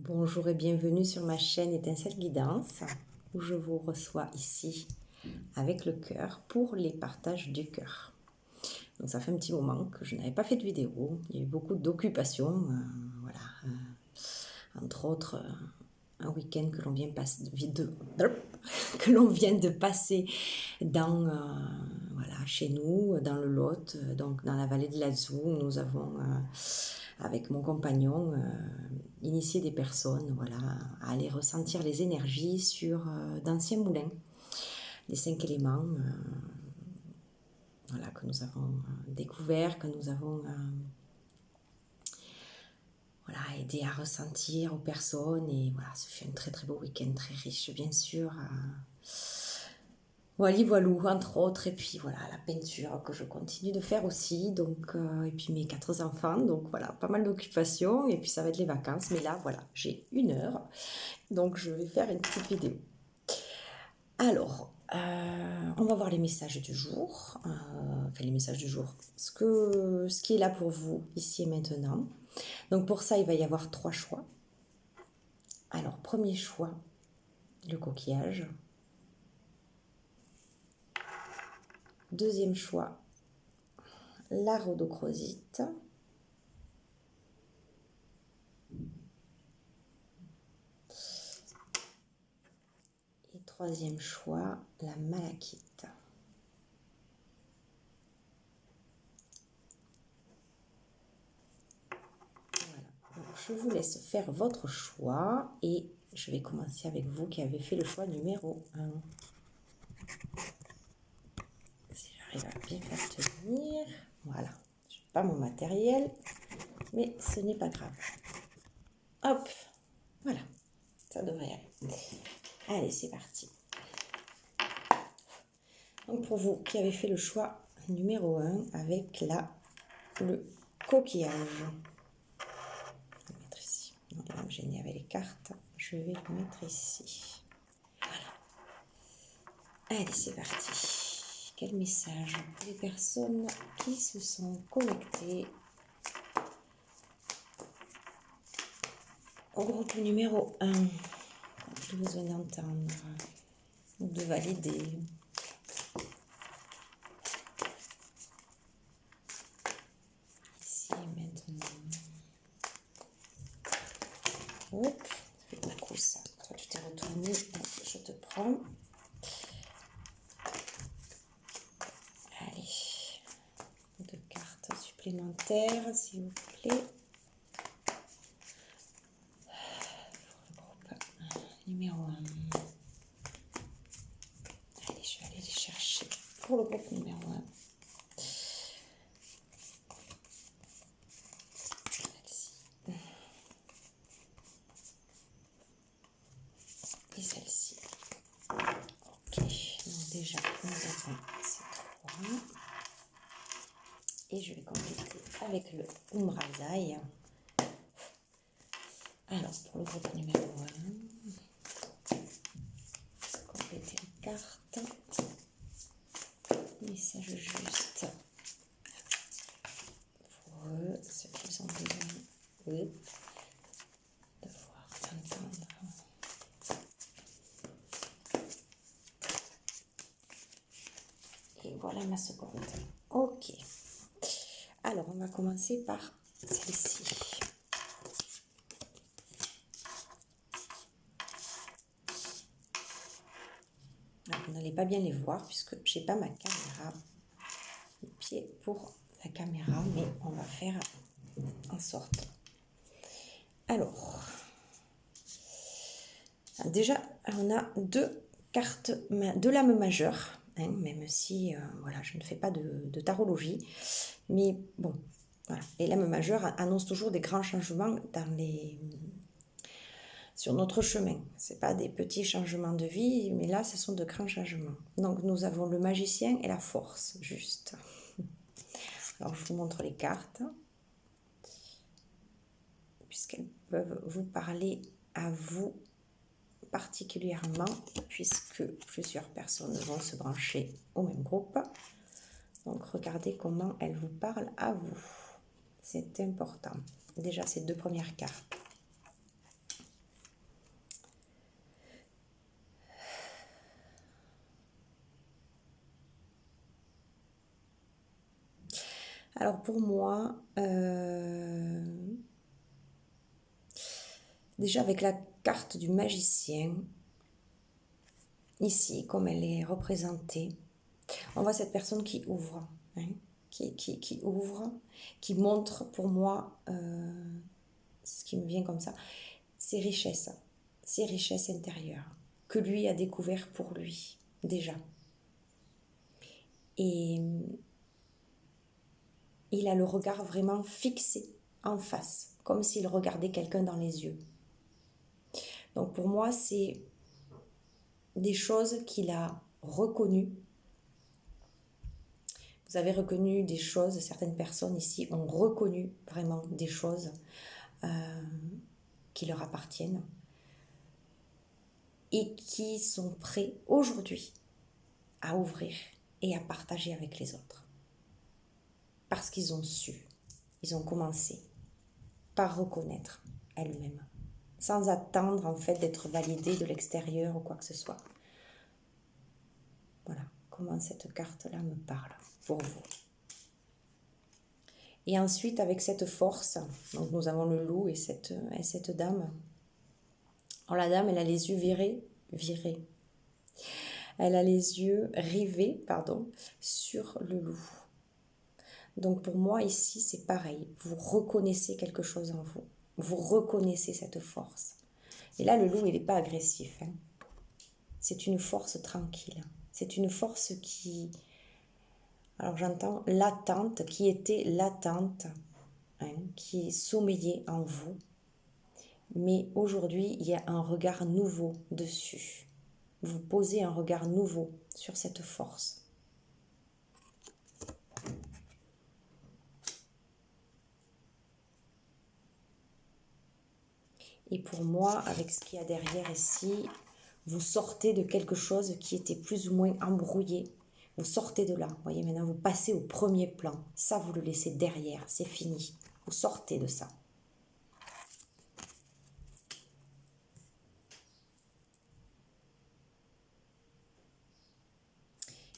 Bonjour et bienvenue sur ma chaîne Étincelle Guidance où je vous reçois ici avec le cœur pour les partages du cœur. Donc ça fait un petit moment que je n'avais pas fait de vidéo, il y a eu beaucoup d'occupations, entre autres un week-end que l'on vient de passer dans chez nous, dans le Lot, donc dans la vallée de l'Azou, où nous avons avec mon compagnon initié des personnes à aller ressentir les énergies sur d'anciens moulins, les 5 éléments que nous avons découverts, que nous avons aidé à ressentir aux personnes. Et voilà, ça fait un très très beau week-end, très riche bien sûr. Voilou, entre autres, et puis voilà, la peinture que je continue de faire aussi, donc, et puis mes 4 enfants, donc voilà, pas mal d'occupations, et puis ça va être les vacances, mais là, voilà, j'ai 1 heure, donc je vais faire une petite vidéo. Alors, on va voir les messages du jour, les messages du jour, ce qui est là pour vous, ici et maintenant. Donc pour ça, il va y avoir 3 choix. Alors, premier choix, le coquillage. Deuxième choix, la rhodochrosite. Et troisième choix, la malachite. Voilà. Donc, je vous laisse faire votre choix et je vais commencer avec vous qui avez fait le choix numéro 1. Si j'arrive à bien faire tenir. Voilà. Je n'ai pas mon matériel, mais ce n'est pas grave. Hop. Voilà. Ça devrait aller. Allez, c'est parti. Donc pour vous qui avez fait le choix numéro 1 avec le coquillage. Je vais le mettre ici. Non, il va me gêner avec les cartes. Je vais le mettre ici. Voilà. Allez, c'est parti. Quel message pour les personnes qui se sont connectées au groupe numéro 1. J'ai besoin d'entendre ou de valider. Ici maintenant. Hop, ça fait beaucoup ça. Toi, tu t'es retourné. Je te prends. Allez, 2 cartes supplémentaires, s'il vous plaît. Pour le groupe numéro 1. Allez, je vais aller les chercher pour le groupe numéro 1. Celle-ci. Et celle-ci. Ok, donc déjà, nous avons ces 3. Et je vais compléter avec le Umrazai. Alors, pour le groupe numéro 1, compléter les cartes. Message juste pour eux, ceux qui ont besoin de voir, d'entendre. Et voilà ma seconde. Ok. Alors, on va commencer par celle-ci. Vous n'allez pas bien les voir puisque je n'ai pas ma caméra, les pieds pour la caméra, mais on va faire en sorte. Alors, déjà, on a 2 cartes de l'âme majeure, hein, même si je ne fais pas de tarologie, mais bon, voilà. Et l'âme majeure annonce toujours des grands changements sur notre chemin. Ce n'est pas des petits changements de vie, mais là, ce sont de grands changements. Donc, nous avons le magicien et la force, juste. Alors, je vous montre les cartes, puisqu'elles peuvent vous parler à vous particulièrement, puisque plusieurs personnes vont se brancher au même groupe. Donc, regardez comment elles vous parlent à vous. C'est important. Déjà, ces 2 premières cartes. Alors pour moi, déjà avec la carte du magicien, ici, comme elle est représentée, on voit cette personne qui ouvre, hein, qui ouvre, qui montre pour moi, ce qui me vient comme ça, ses richesses intérieures, que lui a découvert pour lui, déjà. Et il a le regard vraiment fixé en face, comme s'il regardait quelqu'un dans les yeux. Donc pour moi, c'est des choses qu'il a reconnues. Vous avez reconnu des choses, certaines personnes ici ont reconnu vraiment des choses qui leur appartiennent et qui sont prêts aujourd'hui à ouvrir et à partager avec les autres. Parce qu'ils ont su, ils ont commencé par reconnaître elles-mêmes, sans attendre en fait d'être validées de l'extérieur ou quoi que ce soit. Voilà comment cette carte-là me parle pour vous. Et ensuite, avec cette force, donc nous avons le loup et cette dame. Alors la dame, elle a les yeux virés. Elle a les yeux rivés, sur le loup. Donc pour moi ici, c'est pareil. Vous reconnaissez quelque chose en vous. Vous reconnaissez cette force. Et là, le loup, il n'est pas agressif. Hein. C'est une force tranquille. C'est une force qui... Alors j'entends latente, qui était latente, hein, qui sommeillait en vous. Mais aujourd'hui, il y a un regard nouveau dessus. Vous posez un regard nouveau sur cette force. Et pour moi, avec ce qu'il y a derrière ici, vous sortez de quelque chose qui était plus ou moins embrouillé. Vous sortez de là. Vous voyez, maintenant, vous passez au premier plan. Ça, vous le laissez derrière. C'est fini. Vous sortez de ça.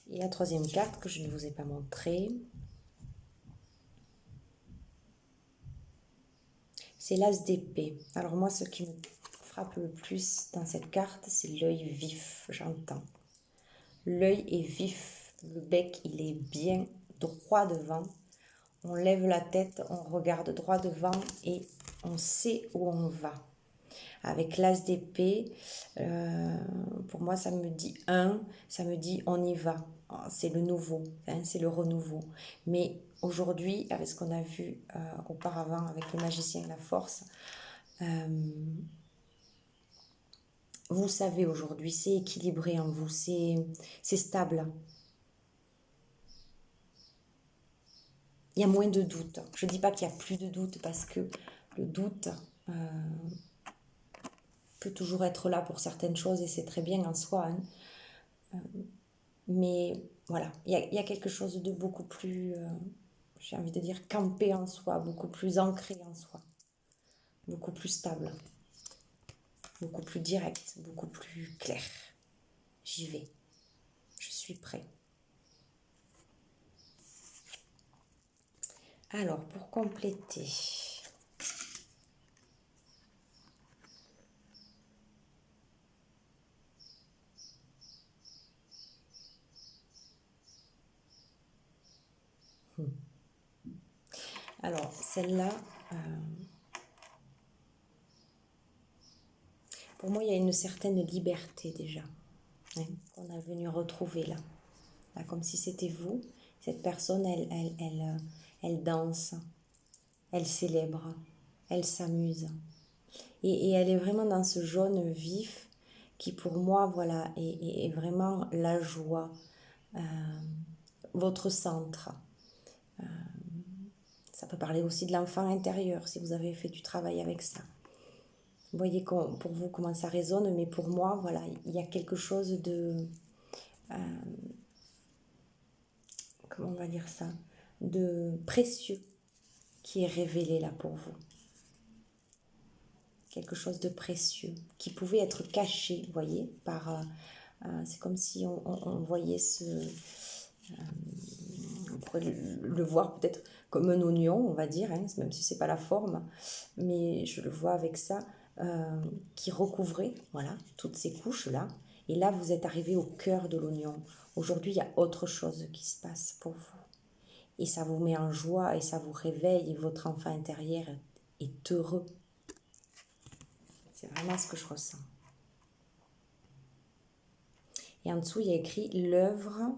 Et la troisième carte que je ne vous ai pas montrée, c'est l'as d'épée. Alors moi, ce qui me frappe le plus dans cette carte, c'est l'œil vif, j'entends. L'œil est vif, le bec, il est bien droit devant. On lève la tête, on regarde droit devant et on sait où on va. Avec l'as d'épée, pour moi, ça me dit ça me dit on y va. C'est le nouveau, hein, c'est le renouveau. Mais aujourd'hui, avec ce qu'on a vu auparavant avec le magicien et la force, vous savez aujourd'hui, c'est équilibré en vous, c'est stable. Il y a moins de doute. Je ne dis pas qu'il n'y a plus de doute parce que le doute peut toujours être là pour certaines choses et c'est très bien en soi. Hein. Mais voilà, il y a quelque chose de beaucoup plus, j'ai envie de dire, campé en soi, beaucoup plus ancré en soi, beaucoup plus stable, beaucoup plus direct, beaucoup plus clair. J'y vais, je suis prêt. Alors, pour compléter, alors celle-là, pour moi, il y a une certaine liberté déjà, hein, qu'on a venu retrouver là. Là, comme si c'était vous. Cette personne, elle danse, elle célèbre, elle s'amuse. Et elle est vraiment dans ce jaune vif qui pour moi, voilà, est vraiment la joie, votre centre. Ça peut parler aussi de l'enfant intérieur, si vous avez fait du travail avec ça. Vous voyez pour vous comment ça résonne, mais pour moi, voilà, il y a quelque chose de... comment on va dire ça, de précieux qui est révélé là pour vous. Quelque chose de précieux qui pouvait être caché, vous voyez, c'est comme si on voyait on pourrait le voir peut-être comme un oignon, on va dire, hein, même si c'est pas la forme, mais je le vois avec ça, qui recouvrait, voilà, toutes ces couches-là. Et là, vous êtes arrivé au cœur de l'oignon. Aujourd'hui, il y a autre chose qui se passe pour vous. Et ça vous met en joie et ça vous réveille et votre enfant intérieur est heureux. C'est vraiment ce que je ressens. Et en dessous, il y a écrit l'œuvre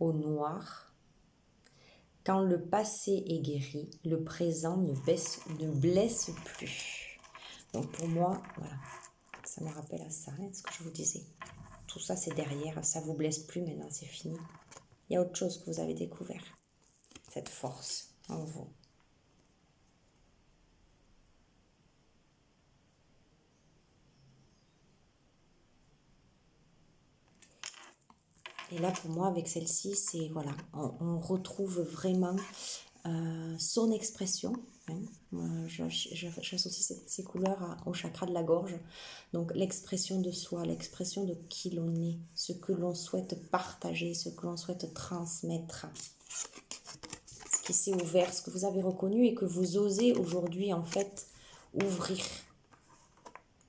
au noir. Quand le passé est guéri, le présent ne blesse plus. Donc pour moi, voilà, ça me rappelle à ça, hein, ce que je vous disais. Tout ça, c'est derrière, ça ne vous blesse plus, maintenant c'est fini. Il y a autre chose que vous avez découvert, cette force en vous. Et là, pour moi, avec celle-ci, c'est, voilà, on retrouve vraiment son expression. Hein. J'associe ces couleurs au chakra de la gorge. Donc, l'expression de soi, l'expression de qui l'on est, ce que l'on souhaite partager, ce que l'on souhaite transmettre. Ce qui s'est ouvert, ce que vous avez reconnu et que vous osez aujourd'hui, en fait, ouvrir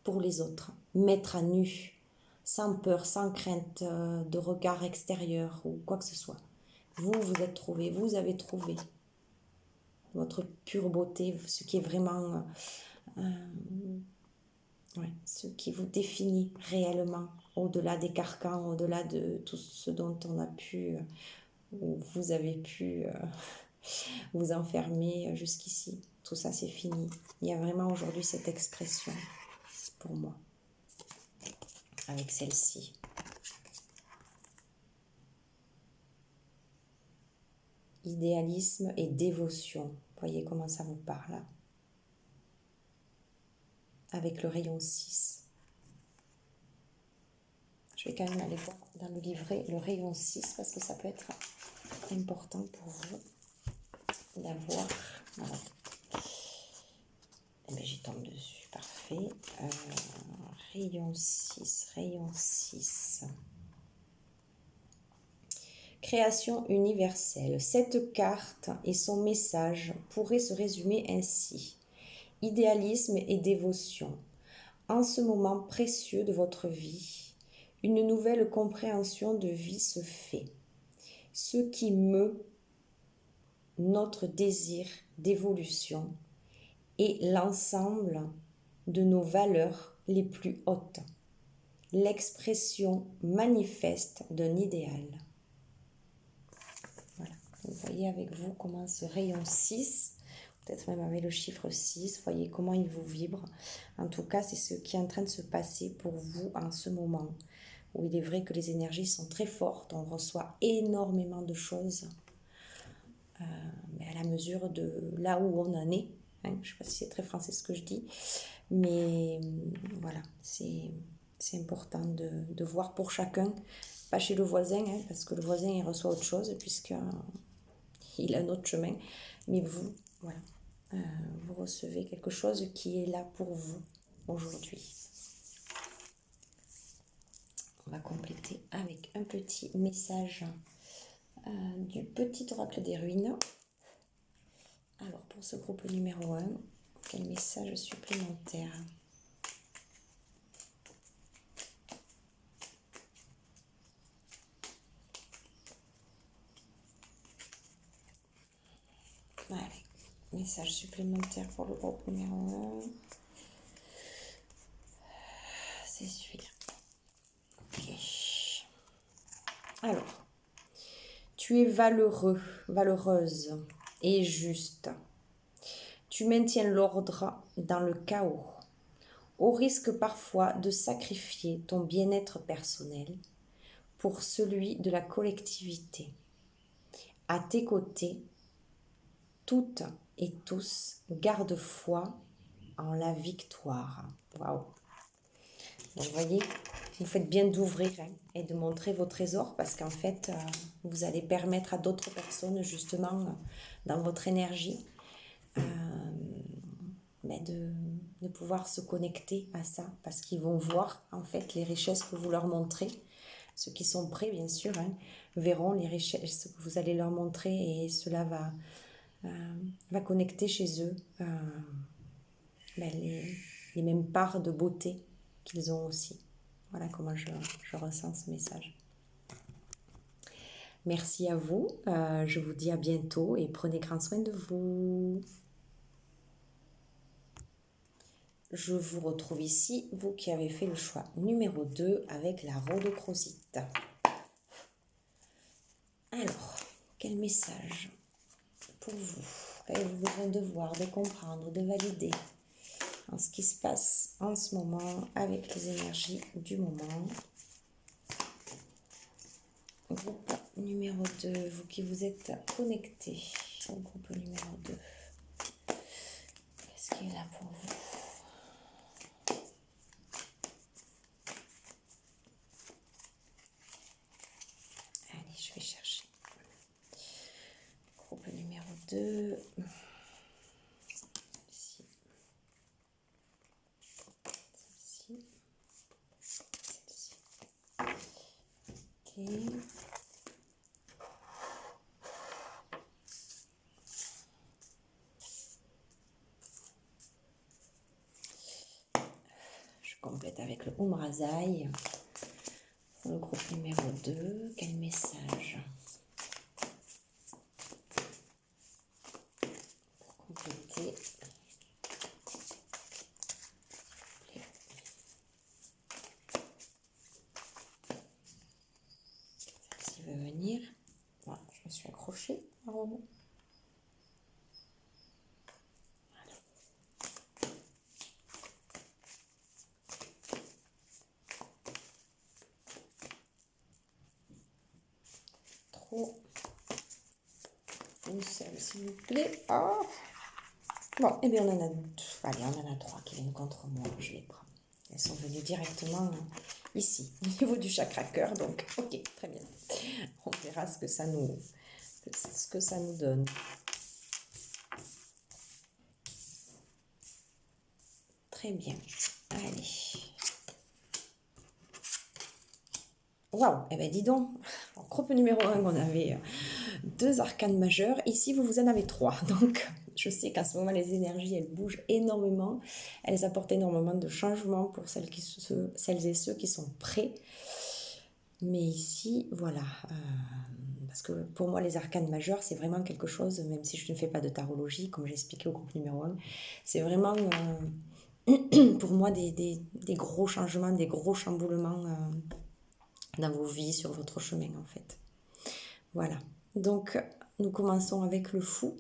pour les autres, mettre à nu, sans peur, sans crainte de regard extérieur ou quoi que ce soit. Vous êtes trouvé, vous avez trouvé votre pure beauté, ce qui est vraiment ce qui vous définit réellement, au-delà des carcans, au-delà de tout ce dont on a pu, ou vous avez pu vous enfermer jusqu'ici. Tout ça, c'est fini. Il y a vraiment aujourd'hui cette expression pour moi, avec celle-ci. Idéalisme et dévotion. Voyez comment ça vous parle. Avec le rayon 6. Je vais quand même aller voir dans le livret le rayon 6 parce que ça peut être important pour vous d'avoir. Voilà. Et bien, j'y tombe dessus. Parfait. Rayon 6. Rayon 6. Création universelle. Cette carte et son message pourraient se résumer ainsi. Idéalisme et dévotion. En ce moment précieux de votre vie, une nouvelle compréhension de vie se fait. Ce qui meut notre désir d'évolution est l'ensemble de nos valeurs les plus hautes, l'expression manifeste d'un idéal. Voilà, vous voyez avec vous comment ce rayon 6, peut-être même avec le chiffre 6, voyez comment il vous vibre. En tout cas, c'est ce qui est en train de se passer pour vous en ce moment, où il est vrai que les énergies sont très fortes, on reçoit énormément de choses, mais à la mesure de là où on en est. Hein, je ne sais pas si c'est très français ce que je dis, mais voilà, c'est important de voir pour chacun, pas chez le voisin, hein, parce que le voisin il reçoit autre chose puisqu'il a un autre chemin, mais vous, voilà, vous recevez quelque chose qui est là pour vous aujourd'hui. On va compléter avec un petit message du petit oracle des ruines. Alors, pour ce groupe numéro 1, quel message supplémentaire ? Allez, message supplémentaire pour le groupe numéro 1. C'est celui-là. Ok. Alors, tu es valeureux, valeureuse et juste. Tu maintiens l'ordre dans le chaos, au risque parfois de sacrifier ton bien-être personnel pour celui de la collectivité. À tes côtés, toutes et tous gardent foi en la victoire. Waouh! Donc, vous voyez, vous faites bien d'ouvrir et de montrer vos trésors parce qu'en fait, vous allez permettre à d'autres personnes, justement, dans votre énergie, de pouvoir se connecter à ça parce qu'ils vont voir, en fait, les richesses que vous leur montrez. Ceux qui sont prêts, bien sûr, verront les richesses que vous allez leur montrer et cela va va connecter chez eux ben, les mêmes parts de beauté qu'ils ont aussi. Voilà comment je ressens ce message. Merci à vous, je vous dis à bientôt et prenez grand soin de vous. Je vous retrouve ici, vous qui avez fait le choix numéro 2 avec la rhodochrosite. Alors, quel message pour vous? Qu'avez-vous besoin de voir, de comprendre, de valider en ce qui se passe en ce moment avec les énergies du moment? Groupe numéro 2, vous qui vous êtes connectés au groupe numéro 2. Qu'est-ce qu'il y a là pour vous? Allez, je vais chercher. Groupe numéro 2. Ici. Celle-ci. Celle-ci. Ok. Complète avec le Umrazai. Pour le groupe numéro 2, quel message pour compléter? Celle-ci veut venir. Voilà, je me suis accrochée à robot. Une seule, s'il vous plaît. Oh. Bon, et bien on en a deux. Allez, on en a 3 qui viennent contre moi. Je les prends. Elles sont venues directement ici, au niveau du chakra cœur. Donc, ok, très bien. On verra ce que ça nous donne. Très bien. Allez. Waouh, eh bien dis donc, en groupe numéro 1, on avait 2 arcanes majeurs. Ici, vous en avez 3. Donc, je sais qu'à ce moment, les énergies, elles bougent énormément. Elles apportent énormément de changements pour celles et ceux qui sont prêts. Mais ici, voilà. Parce que pour moi, les arcanes majeures, c'est vraiment quelque chose, même si je ne fais pas de tarologie, comme j'ai expliqué au groupe numéro 1, c'est vraiment pour moi des gros changements, des gros chamboulements dans vos vies, sur votre chemin en fait. Voilà, donc nous commençons avec le fou.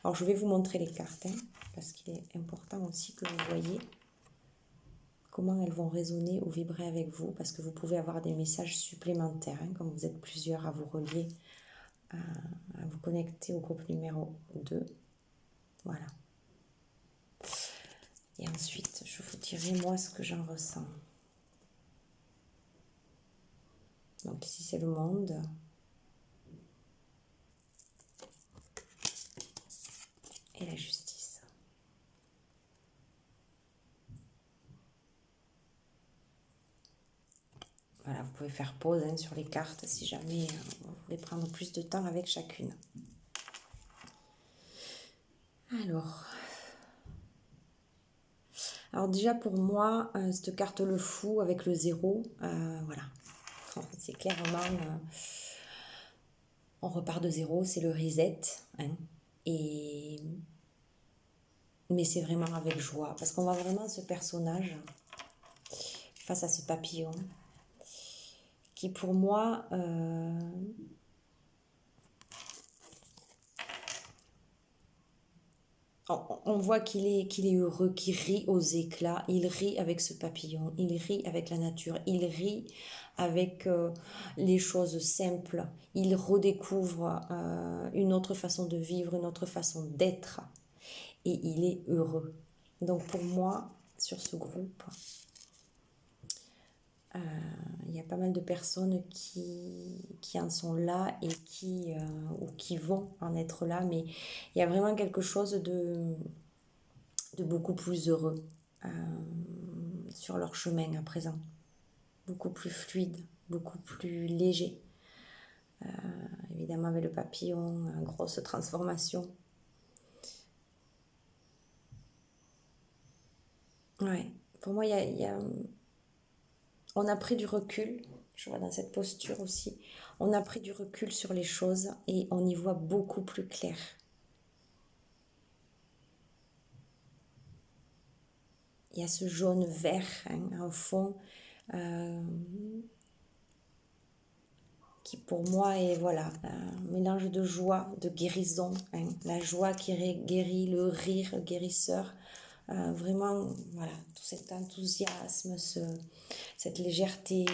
Alors je vais vous montrer les cartes, parce qu'il est important aussi que vous voyez comment elles vont résonner ou vibrer avec vous, parce que vous pouvez avoir des messages supplémentaires, comme vous êtes plusieurs à vous relier, à vous connecter au groupe numéro 2. Voilà. Et ensuite, je vous dirai moi ce que j'en ressens. Donc ici c'est le monde. Et la justice. Voilà, vous pouvez faire pause sur les cartes si jamais vous voulez prendre plus de temps avec chacune. Alors déjà pour moi, cette carte le fou avec le 0, voilà. C'est clairement, on repart de 0, c'est le reset. Mais c'est vraiment avec joie, parce qu'on voit vraiment ce personnage face à ce papillon qui pour moi on voit qu'il est heureux, qu'il rit aux éclats, il rit avec ce papillon, il rit avec la nature, il rit avec les choses simples, il redécouvre une autre façon de vivre, une autre façon d'être, et il est heureux. Donc pour moi, sur ce groupe, il y a pas mal de personnes qui en sont là et ou qui vont en être là, mais il y a vraiment quelque chose de beaucoup plus heureux sur leur chemin à présent, beaucoup plus fluide, beaucoup plus léger. Évidemment avec le papillon, une grosse transformation, Ouais, pour moi, on a pris du recul, je vois dans cette posture aussi, on a pris du recul sur les choses et on y voit beaucoup plus clair. Il y a ce jaune-vert, hein, en fond, euh, qui pour moi est voilà, un mélange de joie, de guérison, hein, la joie qui guérit, le rire guérisseur, vraiment voilà, tout cet enthousiasme, cette légèreté,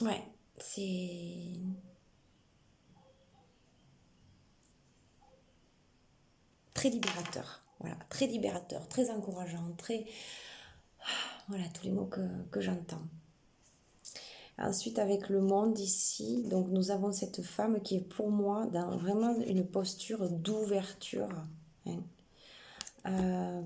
ouais, c'est très libérateur, voilà, très libérateur, très encourageant, très, voilà, tous les mots que j'entends. Ensuite, avec le monde ici, donc nous avons cette femme qui est pour moi dans vraiment une posture d'ouverture, hein.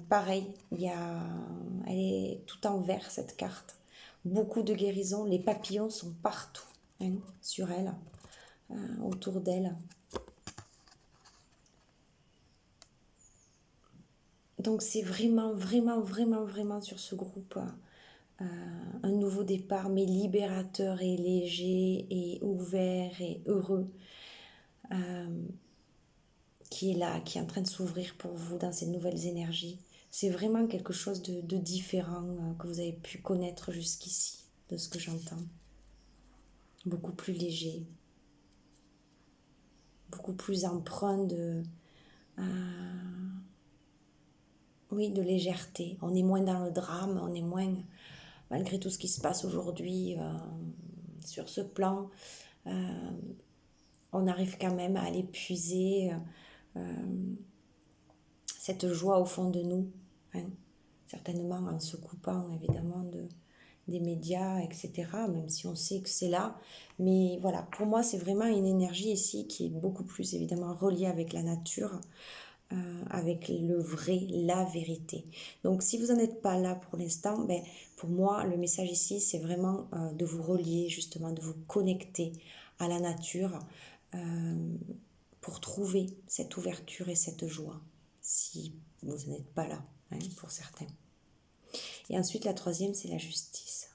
Pareil, elle est tout en vert cette carte. Beaucoup de guérison, les papillons sont partout, hein, sur elle, autour d'elle. Donc c'est vraiment, vraiment, vraiment, vraiment sur ce groupe un nouveau départ, mais libérateur et léger et ouvert et heureux, qui est là, qui est en train de s'ouvrir pour vous dans ces nouvelles énergies. C'est vraiment quelque chose de différent que vous avez pu connaître jusqu'ici, de ce que j'entends. Beaucoup plus léger, beaucoup plus empreint oui, de légèreté. On est moins dans le drame, on est moins, malgré tout ce qui se passe aujourd'hui sur ce plan, on arrive quand même à aller puiser cette joie au fond de nous, hein. Certainement en se coupant évidemment des médias, etc., même si on sait que c'est là. Mais voilà, pour moi, c'est vraiment une énergie ici qui est beaucoup plus évidemment reliée avec la nature, avec le vrai, la vérité. Donc si vous n'en êtes pas là pour l'instant, ben, pour moi, le message ici, c'est vraiment de vous relier, justement, de vous connecter à la nature pour trouver cette ouverture et cette joie, si vous n'êtes pas là, hein, pour certains. Et ensuite, la troisième, c'est la justice.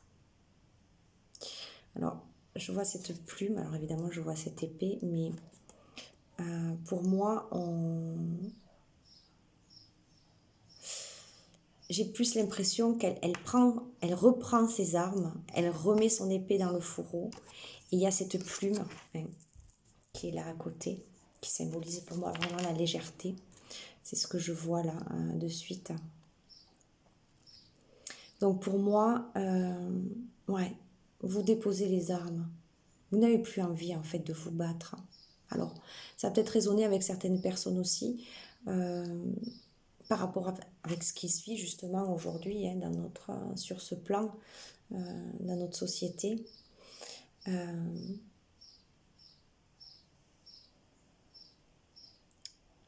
Alors, je vois cette plume, alors évidemment, je vois cette épée, mais pour moi, j'ai plus l'impression elle reprend ses armes, elle remet son épée dans le fourreau, et il y a cette plume, hein, qui est là à côté, qui symbolise pour moi vraiment la légèreté. C'est ce que je vois là, de suite. Donc pour moi, ouais, vous déposez les armes. Vous n'avez plus envie en fait de vous battre. Alors, ça a peut-être résonné avec certaines personnes aussi, par rapport avec ce qui se vit justement aujourd'hui, hein, sur ce plan, dans notre société.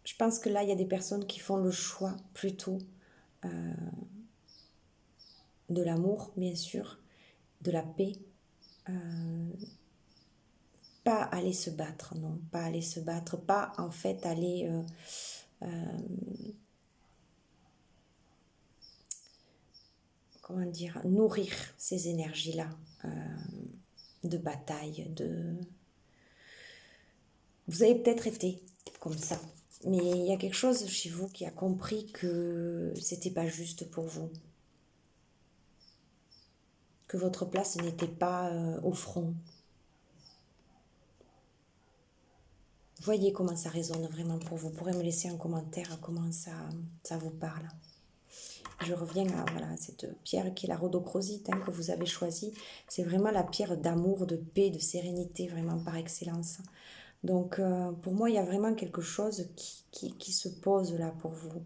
Je pense que là, il y a des personnes qui font le choix plutôt de l'amour, bien sûr, de la paix. Pas aller se battre, non, pas aller se battre, pas en fait aller comment dire, nourrir ces énergies-là de bataille, de... Vous avez peut-être été comme ça, mais il y a quelque chose chez vous qui a compris que c'était pas juste pour vous, que votre place n'était pas au front. Voyez comment ça résonne vraiment pour vous. Vous pourrez me laisser un commentaire comment ça vous parle. Je reviens à voilà, cette pierre qui est la rhodochrosite, hein, que vous avez choisie. C'est vraiment la pierre d'amour, de paix, de sérénité, vraiment par excellence. Donc pour moi, il y a vraiment quelque chose qui se pose là pour vous.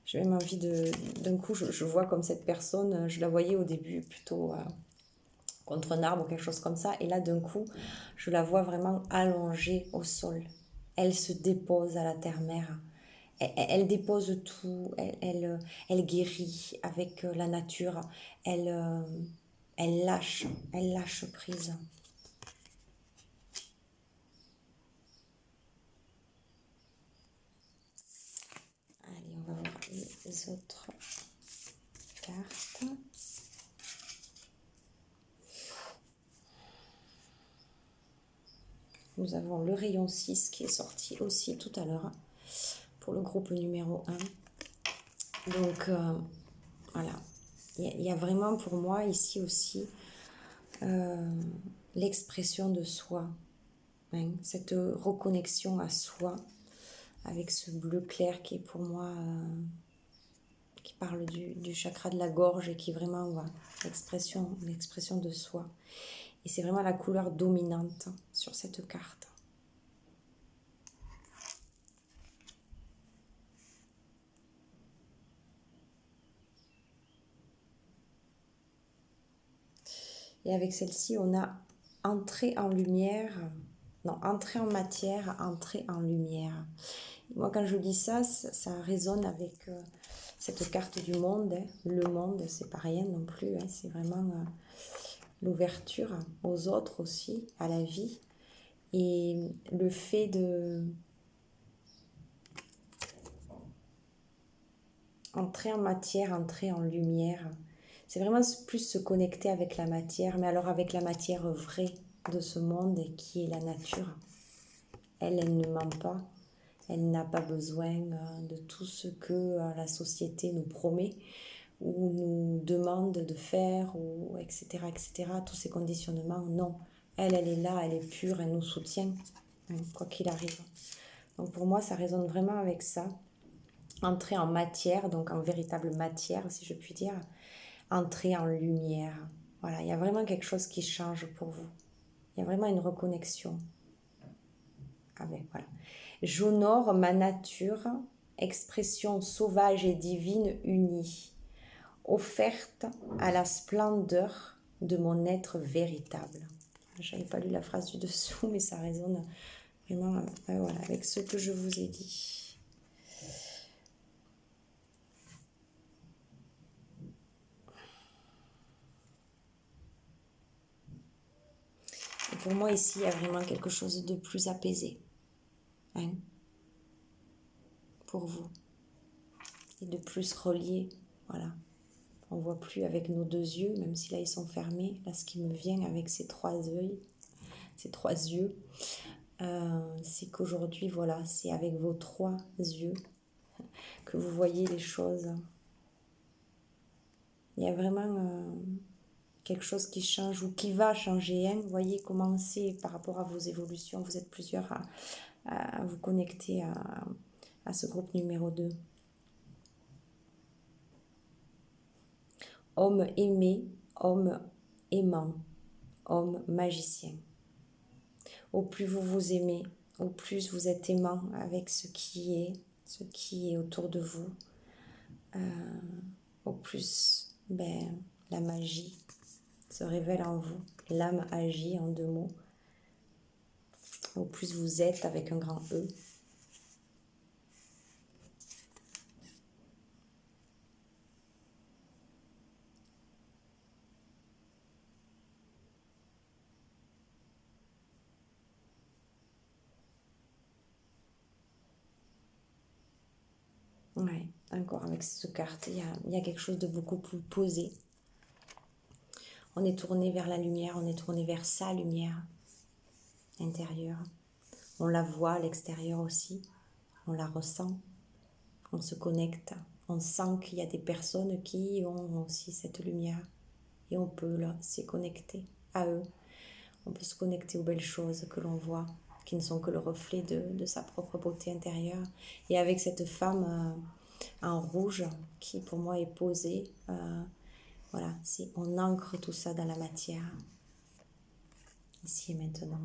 J'ai même envie d'un coup, je vois comme cette personne, je la voyais au début plutôt contre un arbre ou quelque chose comme ça. Et là, d'un coup, je la vois vraiment allongée au sol. Elle se dépose à la terre-mère. Elle dépose tout. Elle guérit avec la nature. Elle lâche prise. Allez, ces autres cartes. Nous avons le rayon 6 qui est sorti aussi tout à l'heure pour le groupe numéro 1. Donc, voilà. Il y a vraiment pour moi ici aussi l'expression de soi. Hein, cette reconnexion à soi avec ce bleu clair qui est pour moi, qui parle du chakra de la gorge et qui est vraiment voilà, l'expression de soi. Et c'est vraiment la couleur dominante sur cette carte. Et avec celle-ci, on a entrée en lumière, non, entrée en matière, entrée en lumière. Et moi, quand je dis ça, ça résonne avec cette carte du monde. Hein. Le monde, c'est pas rien non plus. Hein. C'est vraiment l'ouverture aux autres aussi, à la vie. Et le fait de entrer en matière, entrer en lumière. C'est vraiment plus se connecter avec la matière, mais alors avec la matière vraie de ce monde qui est la nature. Elle ne ment pas. Elle n'a pas besoin de tout ce que la société nous promet ou nous demande de faire, ou etc., etc. Tous ces conditionnements, non. Elle est là, elle est pure, elle nous soutient, hein, quoi qu'il arrive. Donc pour moi, ça résonne vraiment avec ça. Entrer en matière, donc en véritable matière, si je puis dire. Entrer en lumière. Voilà, il y a vraiment quelque chose qui change pour vous. Il y a vraiment une reconnexion avec, voilà. J'honore ma nature, expression sauvage et divine unie, offerte à la splendeur de mon être véritable. Je n'avais pas lu la phrase du dessous, mais ça résonne vraiment voilà, avec ce que je vous ai dit. Et pour moi, ici, il y a vraiment quelque chose de plus apaisé. Hein, pour vous. Et de plus relié. Voilà. On ne voit plus avec nos deux yeux, même si là, ils sont fermés. Là, ce qui me vient avec ces trois yeux, c'est qu'aujourd'hui, voilà, c'est avec vos trois yeux que vous voyez les choses. Il y a vraiment quelque chose qui change ou qui va changer. Hein. Vous voyez comment c'est par rapport à vos évolutions. Vous êtes plusieurs à vous connecter à ce groupe numéro 2. Homme aimé, homme aimant, homme magicien. Au plus vous vous aimez, au plus vous êtes aimant avec ce qui est autour de vous, au plus la magie se révèle en vous, l'âme agit en 2 mots, au plus vous êtes avec un grand E. Ouais, encore avec cette carte, il y a quelque chose de beaucoup plus posé. On est tourné vers la lumière, on est tourné vers sa lumière intérieure. On la voit à l'extérieur aussi, on la ressent, on se connecte, on sent qu'il y a des personnes qui ont aussi cette lumière et on peut là s'y connecter à eux. On peut se connecter aux belles choses que l'on voit, qui ne sont que le reflet de sa propre beauté intérieure. Et avec cette femme en rouge qui pour moi est posée, voilà, on ancre tout ça dans la matière, ici et maintenant.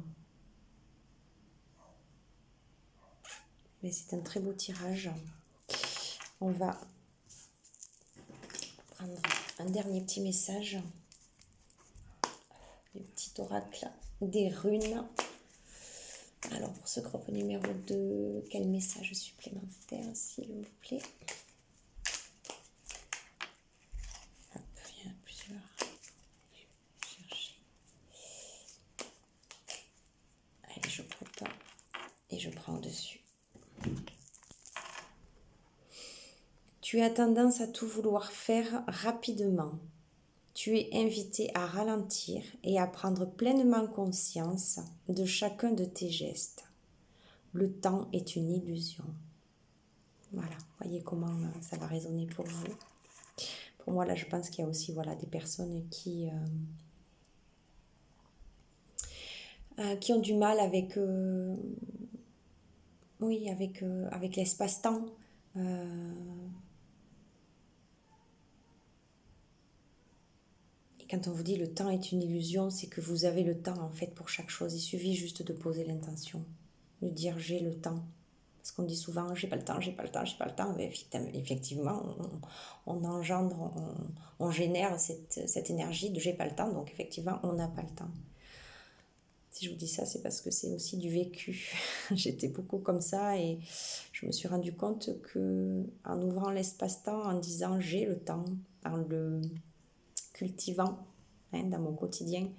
Mais c'est un très beau tirage. On va prendre un dernier petit message. Le petit oracle des runes. Alors pour ce groupe numéro 2, quel message supplémentaire s'il vous plaît? Hop, il y en a plusieurs. Je vais chercher. Allez, je prends pas et je prends au-dessus. Tu as tendance à tout vouloir faire rapidement. Tu es invité à ralentir et à prendre pleinement conscience de chacun de tes gestes. Le temps est une illusion. Voilà, voyez comment ça va résonner pour vous. Pour moi, là, je pense qu'il y a aussi des personnes qui ont du mal avec, avec l'espace-temps. Et quand on vous dit le temps est une illusion, c'est que vous avez le temps en fait pour chaque chose. Il suffit juste de poser l'intention, de dire j'ai le temps. Parce qu'on dit souvent j'ai pas le temps, j'ai pas le temps, j'ai pas le temps. Mais effectivement, on engendre, on génère cette énergie de j'ai pas le temps. Donc effectivement, on n'a pas le temps. Si je vous dis ça, c'est parce que c'est aussi du vécu. J'étais beaucoup comme ça et je me suis rendu compte que en ouvrant l'espace-temps, en disant j'ai le temps, en le cultivant dans mon quotidien,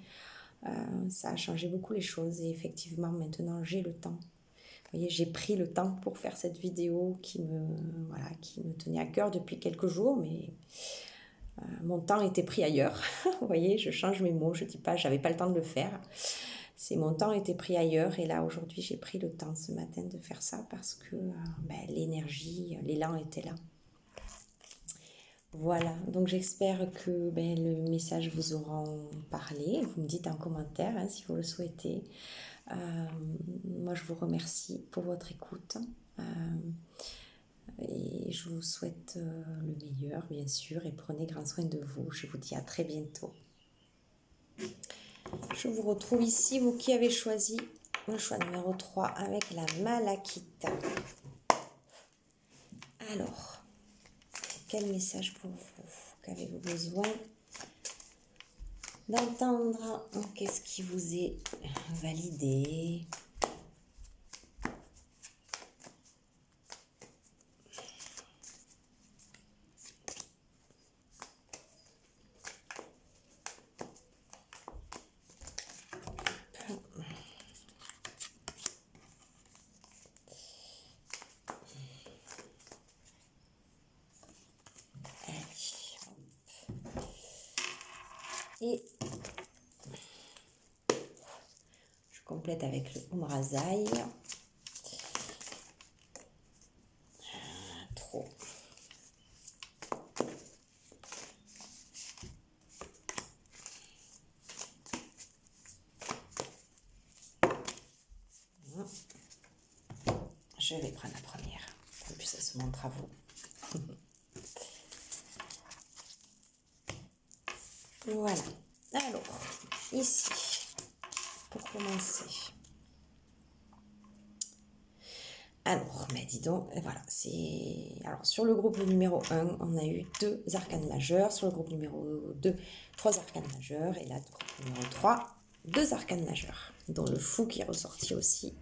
ça a changé beaucoup les choses. Et effectivement, maintenant, j'ai le temps. Vous voyez, j'ai pris le temps pour faire cette vidéo qui me tenait à cœur depuis quelques jours, mais mon temps était pris ailleurs. Vous voyez, je change mes mots, je ne dis pas j'avais pas le temps de le faire. C'est mon temps était pris ailleurs et là aujourd'hui j'ai pris le temps ce matin de faire ça parce que l'énergie, l'élan était là. Voilà, donc j'espère que le message vous aura parlé. Vous me dites en commentaire si vous le souhaitez. Moi je vous remercie pour votre écoute et je vous souhaite le meilleur bien sûr et prenez grand soin de vous. Je vous dis à très bientôt. Je vous retrouve ici, vous qui avez choisi le choix numéro 3 avec la malachite. Alors, quel message pour vous? Qu'avez-vous besoin d'entendre? Qu'est-ce qui vous est validé? Et je complète avec le Omrazaï. Trop. Je vais prendre la première. Et puis ça se montre à vous. Voilà. Alors, ici, pour commencer. Alors, mais dis donc, voilà, c'est... Alors, sur le groupe numéro 1, on a eu 2 arcanes majeures. Sur le groupe numéro 2, 3 arcanes majeures. Et là, le groupe numéro 3, 2 arcanes majeures. Dont le fou qui est ressorti aussi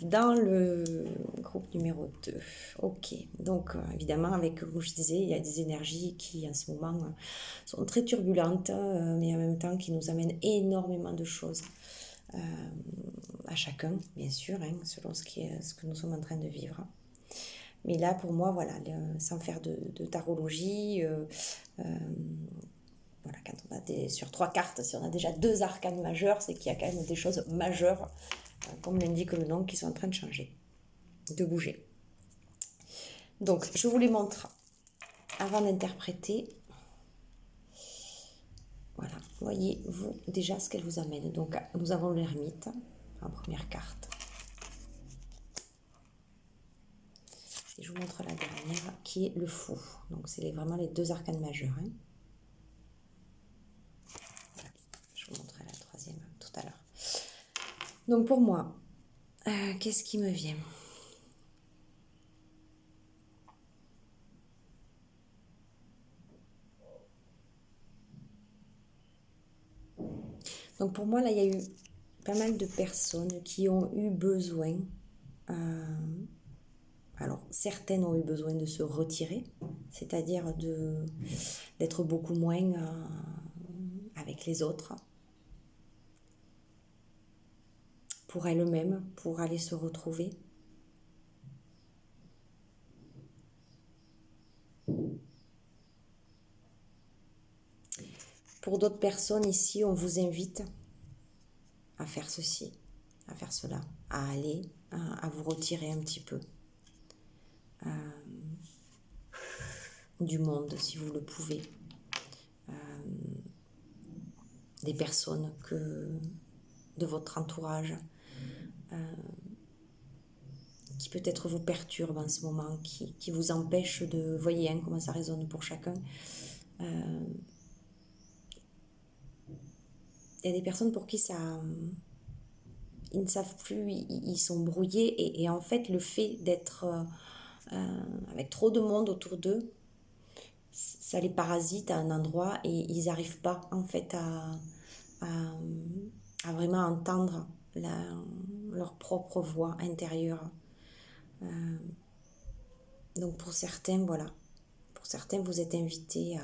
dans le groupe numéro 2. Ok, donc évidemment, avec, comme je disais, il y a des énergies qui, en ce moment, sont très turbulentes, mais en même temps qui nous amènent énormément de choses. À chacun, bien sûr, selon ce que nous sommes en train de vivre. Mais là, pour moi, voilà, sans faire de tarologie, voilà, quand on a sur 3 cartes, si on a déjà 2 arcanes majeures, c'est qu'il y a quand même des choses majeures, comme l'indique le nom, qui sont en train de changer, de bouger. Donc, je vous les montre avant d'interpréter. Voilà, voyez-vous déjà ce qu'elle vous amène. Donc, nous avons l'ermite en première carte. Et je vous montre la dernière qui est le fou. Donc, c'est vraiment les 2 arcanes majeures. Voilà. Je vous montrerai la troisième tout à l'heure. Donc, pour moi, qu'est-ce qui me vient ? Donc, pour moi, là, il y a eu pas mal de personnes qui ont eu besoin... alors, certaines ont eu besoin de se retirer, c'est-à-dire d'être beaucoup moins avec les autres, pour elles-mêmes, pour aller se retrouver. Pour d'autres personnes ici, on vous invite à faire ceci, à faire cela, à aller, à vous retirer un petit peu du monde si vous le pouvez. Des personnes de votre entourage qui peut-être vous perturbent en ce moment, qui vous empêchent de... Voyez hein, comment ça résonne pour chacun. Il y a des personnes pour qui ça... Ils ne savent plus, ils sont brouillés et en fait le fait d'être avec trop de monde autour d'eux, ça les parasite à un endroit et ils n'arrivent pas en fait à vraiment entendre leur propre voix intérieure. Donc pour certains, voilà, pour certains vous êtes invités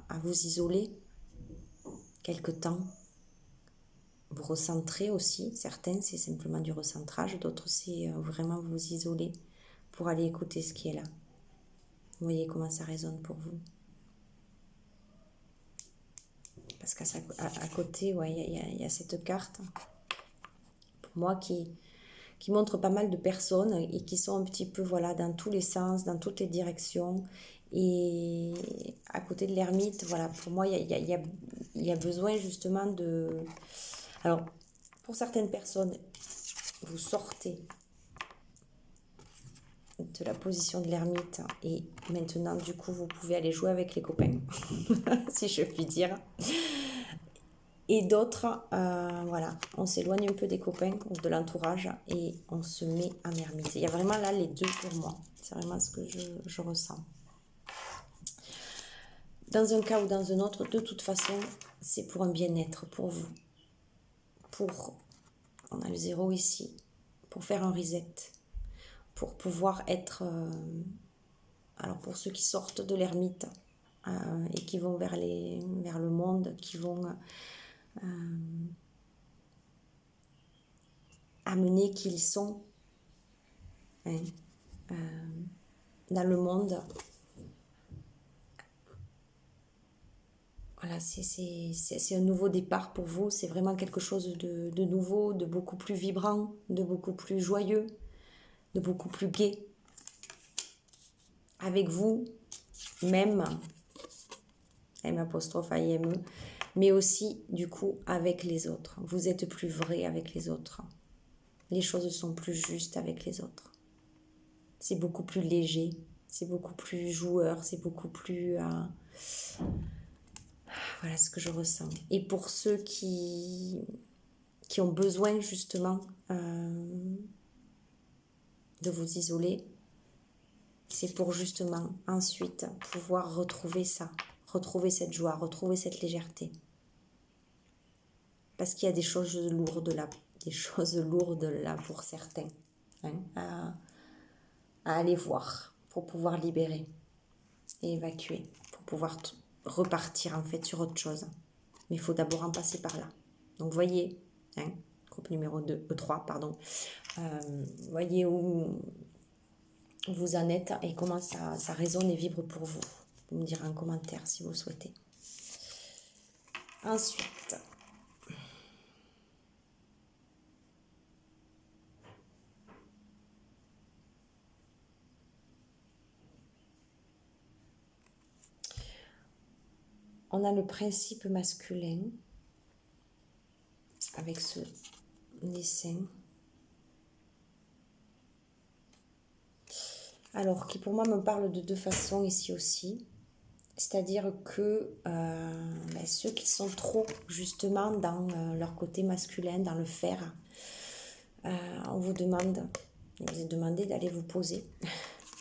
à vous isoler quelque temps, vous recentrer aussi. Certains c'est simplement du recentrage, d'autres c'est vraiment vous isoler pour aller écouter ce qui est là. Vous voyez comment ça résonne pour vous. Parce qu'à côté, ouais, il y a cette carte, pour moi, qui montre pas mal de personnes et qui sont un petit peu voilà, dans tous les sens, dans toutes les directions. Et à côté de l'ermite, voilà, pour moi, il y a besoin justement de... Alors, pour certaines personnes, vous sortez de la position de l'ermite et maintenant, du coup, vous pouvez aller jouer avec les copains, si je puis dire. Et d'autres, voilà, on s'éloigne un peu des copains ou de l'entourage et on se met en ermite. Il y a vraiment là les deux pour moi. C'est vraiment ce que je ressens. Dans un cas ou dans un autre, de toute façon, c'est pour un bien-être pour vous. On a le 0 ici, pour faire un reset, pour pouvoir être... alors pour ceux qui sortent de l'ermite et qui vont vers le monde, qui vont... amener qui ils sont hein, dans le monde. Voilà, c'est un nouveau départ pour vous. C'est vraiment quelque chose de nouveau, de beaucoup plus vibrant, de beaucoup plus joyeux, de beaucoup plus gai. Avec vous, même, M', mais aussi, du coup, avec les autres. Vous êtes plus vrai avec les autres. Les choses sont plus justes avec les autres. C'est beaucoup plus léger, c'est beaucoup plus joueur, c'est beaucoup plus... Voilà ce que je ressens. Et pour ceux qui ont besoin justement de vous isoler, c'est pour justement ensuite pouvoir retrouver ça, retrouver cette joie, retrouver cette légèreté. Parce qu'il y a des choses lourdes là pour certains hein, à aller voir pour pouvoir libérer et évacuer, pour pouvoir repartir en fait sur autre chose. Mais il faut d'abord en passer par là. Donc voyez, hein, groupe numéro 3, pardon. Voyez où vous en êtes et comment ça résonne et vibre pour vous. Vous me direz en commentaire si vous souhaitez. Ensuite, on a le principe masculin avec ce dessin. Alors, qui pour moi me parle de deux façons ici aussi. C'est-à-dire que ceux qui sont trop justement dans leur côté masculin, dans le faire, on vous demande, vous est demandé d'aller vous poser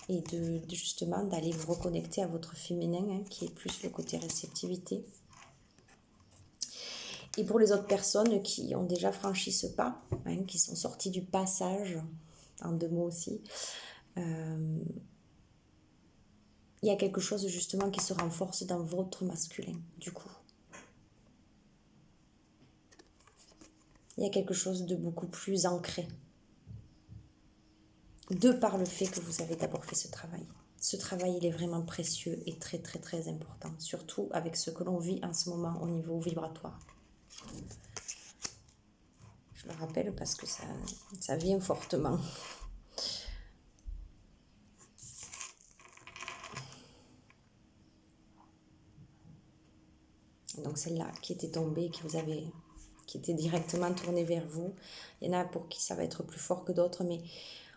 et justement d'aller vous reconnecter à votre féminin hein, qui est plus le côté réceptivité. Et pour les autres personnes qui ont déjà franchi ce pas, hein, qui sont sorties du passage, en 2 mots aussi, il y a quelque chose justement qui se renforce dans votre masculin, du coup. Il y a quelque chose de beaucoup plus ancré. De par le fait que vous avez d'abord fait ce travail. Ce travail, il est vraiment précieux et très très très important, surtout avec ce que l'on vit en ce moment au niveau vibratoire. Je le rappelle parce que ça vient fortement. Donc celle-là qui était tombée, qui était directement tournée vers vous. Il y en a pour qui ça va être plus fort que d'autres, mais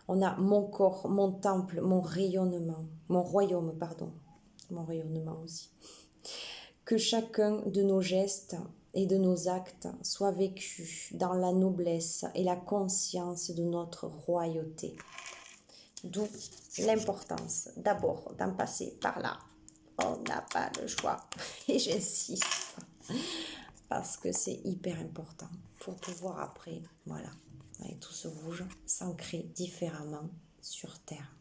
on a mon corps, mon temple, mon rayonnement, mon royaume, pardon, mon rayonnement aussi. Que chacun de nos gestes et de nos actes soit vécu dans la noblesse et la conscience de notre royauté. D'où l'importance d'abord d'en passer par là. On n'a pas le choix. Et j'insiste. Parce que c'est hyper important pour pouvoir après, voilà, avec tout ce rouge, s'ancrer différemment sur Terre.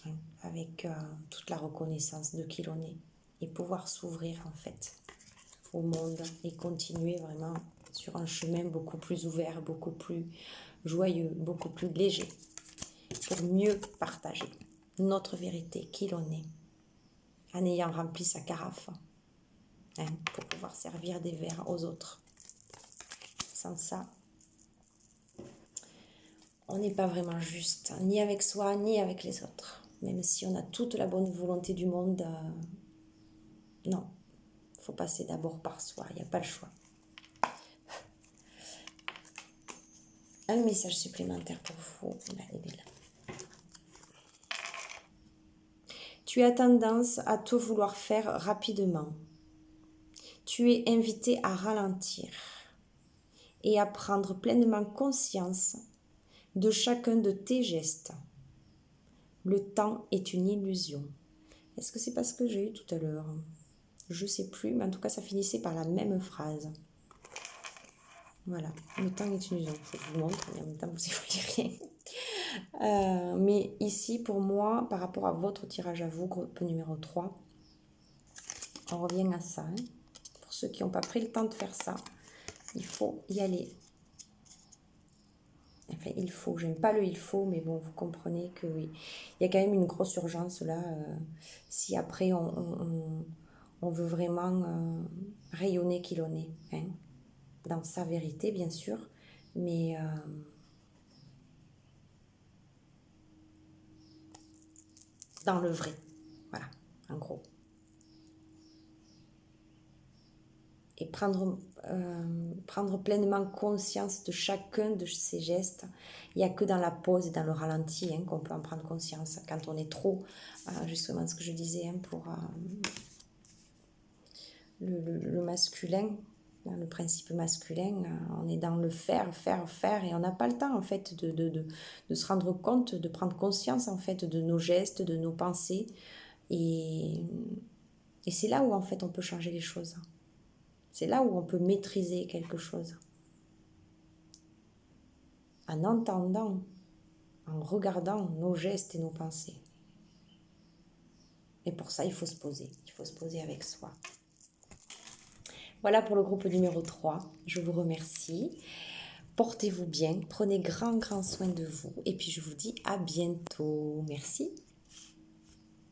Hein, avec toute la reconnaissance de qui l'on est. Et pouvoir s'ouvrir en fait au monde et continuer vraiment sur un chemin beaucoup plus ouvert, beaucoup plus joyeux, beaucoup plus léger, pour mieux partager notre vérité, qui l'on est, en ayant rempli sa carafe, hein, pour pouvoir servir des verres aux autres. Sans ça, on n'est pas vraiment juste, ni avec soi, ni avec les autres. Même si on a toute la bonne volonté du monde, non, il faut passer d'abord par soi, il n'y a pas le choix. Un message supplémentaire pour vous, il est là. Tu as tendance à tout vouloir faire rapidement. Tu es invité à ralentir et à prendre pleinement conscience de chacun de tes gestes. Le temps est une illusion. Est-ce que c'est pas ce que j'ai eu tout à l'heure? Je ne sais plus, mais en tout cas, ça finissait par la même phrase. Voilà, le temps est une illusion. Je vous montre, mais en même temps, vous n'y voyez rien. Mais ici, pour moi, par rapport à votre tirage à vous, groupe numéro 3, on revient à ça. Hein. Pour ceux qui n'ont pas pris le temps de faire ça, il faut y aller. Enfin, il faut, j'aime pas le il faut, mais bon, vous comprenez que oui. Il y a quand même une grosse urgence là. Si après, on veut vraiment rayonner qui l'on est. Hein. Dans sa vérité, bien sûr, mais dans le vrai. Voilà, en gros. Et prendre pleinement conscience de chacun de ces gestes. Il n'y a que dans la pause et dans le ralenti hein, qu'on peut en prendre conscience. Quand on est trop, justement ce que je disais, hein, pour le masculin, le principe masculin, on est dans le faire, et on n'a pas le temps en fait de se rendre compte, de prendre conscience en fait de nos gestes, de nos pensées. Et c'est là où en fait on peut changer les choses. C'est là où on peut maîtriser quelque chose. En entendant, en regardant nos gestes et nos pensées. Et pour ça, il faut se poser. Il faut se poser avec soi. Voilà pour le groupe numéro 3. Je vous remercie. Portez-vous bien. Prenez grand soin de vous. Et puis, je vous dis à bientôt. Merci.